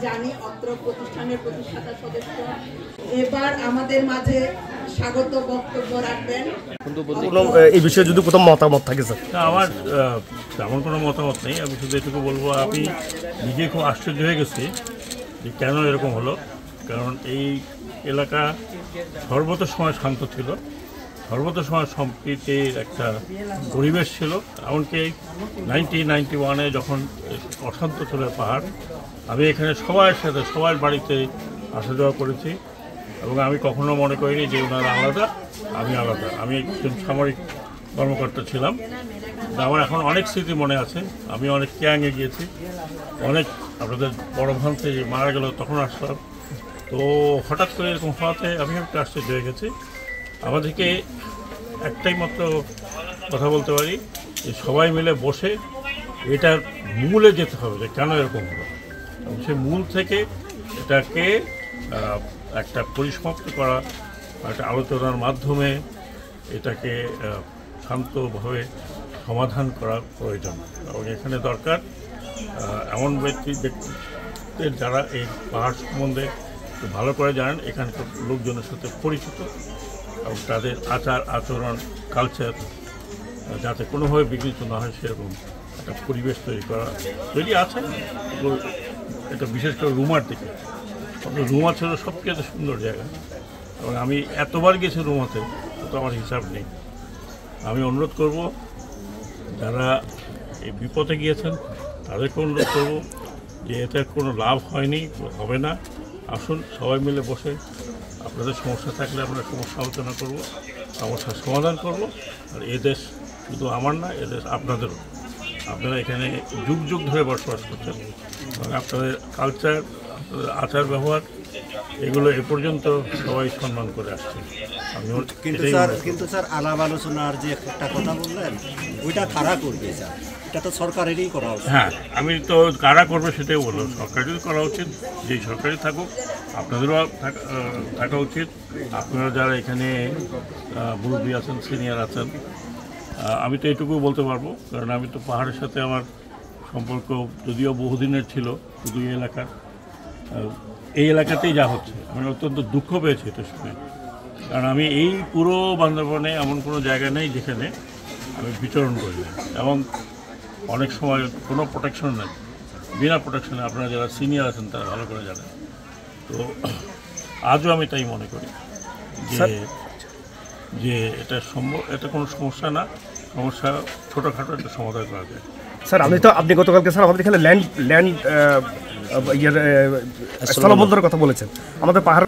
জানি অত্র প্রতিষ্ঠানের প্রতিষ্ঠাতা সদস্য এবার আমাদের মাঝে স্বাগত বক্তব্য রাখবেন। এই বিষয়ে যদি কোথাও মতামত থাকে স্যার? আমার তেমন কোনো মতামত নেই, আমি শুধু এটুকু বলবো আমি নিজে খুব আশ্চর্য হয়ে গেছি যে কেন এরকম হলো। কারণ এই এলাকা সর্বত সময় শান্ত ছিল, সর্বত সময় সম্প্রীতির একটা পরিবেশ ছিল। এমনকি 1991-এ যখন অশান্ত ছিল পাহাড়, আমি এখানে সবার সাথে সবার বাড়িতে আসা যাওয়া করেছি এবং আমি কখনো মনে করিনি যে ওনারা আলাদা, আমি আলাদা। আমি একজন সামরিক কর্মকর্তা ছিলাম, আমার এখন অনেক স্মৃতি মনে আছে। আমি অনেক ক্যাঙে গিয়েছি, অনেক আপনাদের বড় ভান থেকে মারা গেল তখন আসলাম। তো হঠাৎ করে এরকম হওয়াতে আমি একটু আশ্চর্য হয়ে গেছি। আমাদেরকে একটাই মাত্র কথা বলতে পারি যে সবাই মিলে বসে এটার মূলে যেতে হবে যে কেন এরকম হলো, এবং সে মূল থেকে এটাকে একটা পরিসমাপ্ত করা, একটা আলোচনার মাধ্যমে এটাকে শান্তভাবে সমাধান করা প্রয়োজন। এবং এখানে দরকার এমন ব্যক্তিদের যারা এই পাহাড় সম্বন্ধে ভালো করে জানেন, এখানকার লোকজনের সাথে পরিচিত এবং তাদের আচার আচরণ কালচার যাতে কোনোভাবে বিঘ্নিত না হয় সেরকম একটা পরিবেশ তৈরি আছে। এটা বিশেষ করে রুমার দিকে, রুমা ছিল সবচেয়ে সুন্দর জায়গা এবং আমি এতবার গেছি রুমাতে, তো আমার হিসাব নেই। আমি অনুরোধ করব যারা এই বিপদে গিয়েছেন তাদেরকে অনুরোধ করব যে এতে কোনো লাভ হয়নি, হবে না, আসুন সবাই মিলে বসে আপনাদের সমস্যা থাকলে আমরা সমস্যা আলোচনা করব, সমস্যার সমাধান করব। আর এদেশ শুধু আমার না, এদেশ আপনাদেরও। আপনারা এখানে যুগ যুগ ধরে বসবাস করছেন এবং আপনাদের কালচার, আপনাদের আচার ব্যবহার এগুলো এ পর্যন্ত সবাই সম্মান করে আসছে। কিন্তু স্যার আলাপ আলোচনার যে একটা কথা বললেন ওইটা কারা করবে স্যার? এটা তো সরকারেরই করা উচিত। হ্যাঁ, আমি তো কারা করবে সেটাই বললাম। সরকারেরই করা উচিত, যেই সরকারই থাকুক আপনাদেরও থাকা উচিত। আপনারা যারা এখানে মুরব্বী আছেন, সিনিয়র আছেন, আমি তো এটুকু বলতে পারবো কারণ আমি তো পাহাড়ের সাথে আমার সম্পর্ক যদিও বহুদিনের ছিল, শুধু এই এলাকাতেই যা হচ্ছে আমি অত্যন্ত দুঃখ পেয়েছি এটা শুনে। কারণ আমি এই পুরো বান্দরবনে এমন কোনো জায়গা নেই যেখানে আমি বিচরণ করি না এবং অনেক সময় কোনো প্রোটেকশন নেই, বিনা প্রোটেকশনে। আপনারা যারা সিনিয়র আছেন তারা ভালো করে জানেন। তো আজও আমি তাই মনে করি যে এটা এটা কোনো সমস্যা না, সমস্যা ছোটোখাটো একটা সমাধান করা যায়। স্যার আপনি গতকালকে স্যার আমাদের এখানে ল্যান্ড স্থলবন্দরের কথা বলেছেন, আমাদের পাহাড়